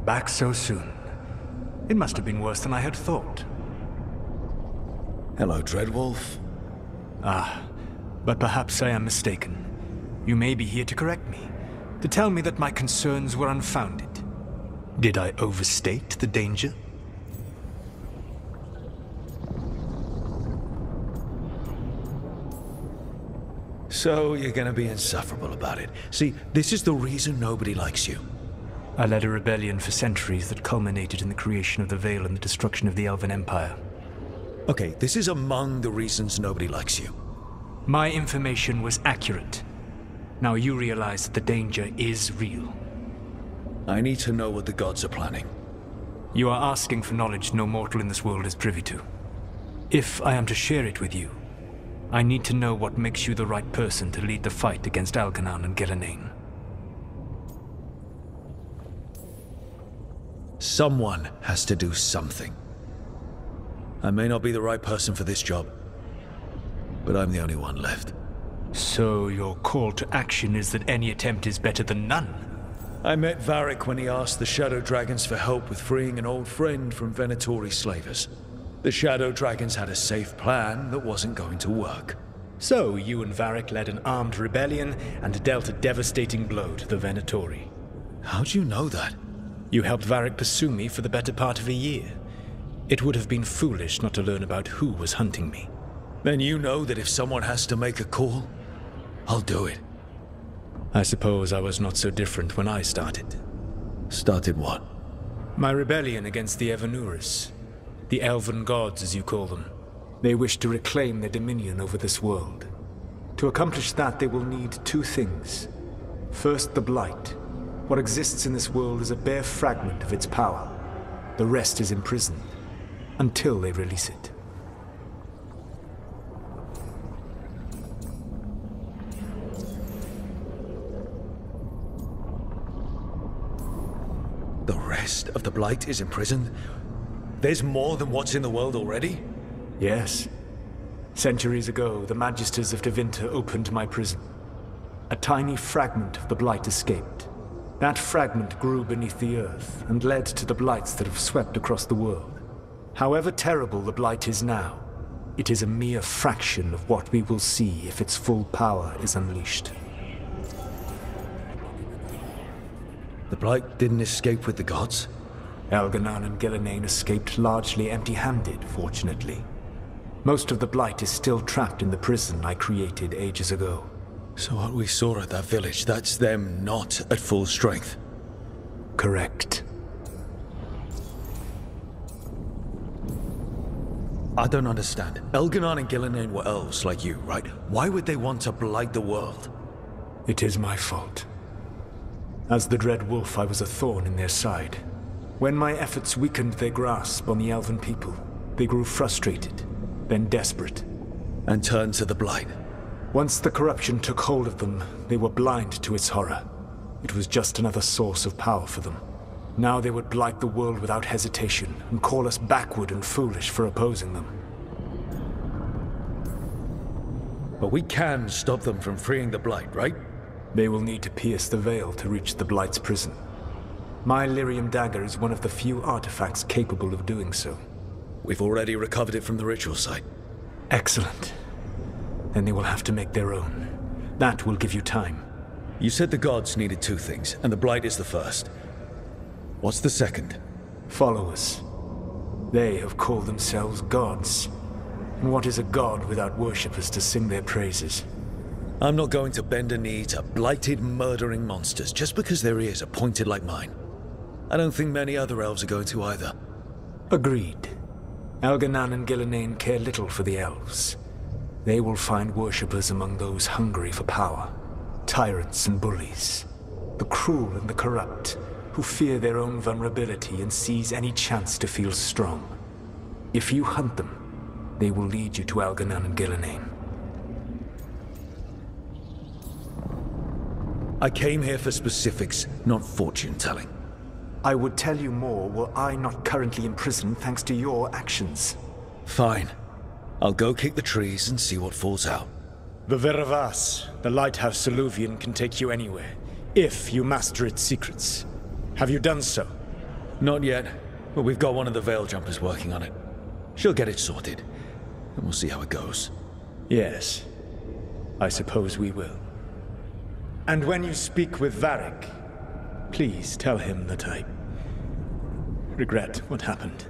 Back so soon. It must have been worse than I had thought. Hello, Dreadwolf. Ah, but perhaps I am mistaken. You may be here to correct me, to tell me that my concerns were unfounded. Did I overstate the danger? So you're gonna be insufferable about it. See, this is the reason nobody likes you. I led a rebellion for centuries that culminated in the creation of the Veil and the destruction of the Elven Empire. Okay, this is among the reasons nobody likes you. My information was accurate. Now you realize that the danger is real. I need to know what the gods are planning. You are asking for knowledge no mortal in this world is privy to. If I am to share it with you, I need to know what makes you the right person to lead the fight against Algernon and Gillenane. Someone has to do something. I may not be the right person for this job, but I'm the only one left. So your call to action is that any attempt is better than none? I met Varric when he asked the Shadow Dragons for help with freeing an old friend from Venatori slavers. The Shadow Dragons had a safe plan that wasn't going to work. So you and Varric led an armed rebellion and dealt a devastating blow to the Venatori. How'd you know that? You helped Varric pursue me for the better part of a year. It would have been foolish not to learn about who was hunting me. Then you know that if someone has to make a call, I'll do it. I suppose I was not so different when I started. Started what? My rebellion against the Evanuris. The Elven gods, as you call them. They wish to reclaim their dominion over this world. To accomplish that, they will need two things. First, the Blight. What exists in this world is a bare fragment of its power. The rest is imprisoned, until they release it. The rest of the Blight is imprisoned? There's more than what's in the world already? Yes. Centuries ago, the Magisters of Tevinter opened my prison. A tiny fragment of the Blight escaped. That fragment grew beneath the earth and led to the Blights that have swept across the world. However terrible the Blight is now, it is a mere fraction of what we will see if its full power is unleashed. The Blight didn't escape with the gods? Algernon and Gillenane escaped largely empty-handed, fortunately. Most of the Blight is still trapped in the prison I created ages ago. So what we saw at that village, that's them not at full strength? Correct. I don't understand. Algernon and Gillenane were elves like you, right? Why would they want to blight the world? It is my fault. As the Dread Wolf, I was a thorn in their side. When my efforts weakened their grasp on the Elven people, they grew frustrated, then desperate. And turned to the Blight. Once the corruption took hold of them, they were blind to its horror. It was just another source of power for them. Now they would blight the world without hesitation, and call us backward and foolish for opposing them. But we can stop them from freeing the Blight, right? They will need to pierce the veil to reach the Blight's prison. My Lyrium dagger is one of the few artifacts capable of doing so. We've already recovered it from the ritual site. Excellent. Then they will have to make their own. That will give you time. You said the gods needed two things, and the Blight is the first. What's the second? Followers. They have called themselves gods. And what is a god without worshippers to sing their praises? I'm not going to bend a knee to blighted, murdering monsters just because their ears are pointed like mine. I don't think many other elves are going to either. Agreed. Algernon and Gillenane care little for the elves. They will find worshippers among those hungry for power. Tyrants and bullies. The cruel and the corrupt, who fear their own vulnerability and seize any chance to feel strong. If you hunt them, they will lead you to Algernon and Gillenane. I came here for specifics, not fortune-telling. I would tell you more were I not currently imprisoned thanks to your actions. Fine. I'll go kick the trees and see what falls out. The Veravas, the lighthouse Soluvian, can take you anywhere, if you master its secrets. Have you done so? Not yet, but we've got one of the Veil Jumpers working on it. She'll get it sorted, and we'll see how it goes. Yes, I suppose we will. And when you speak with Varric, please tell him that I regret what happened.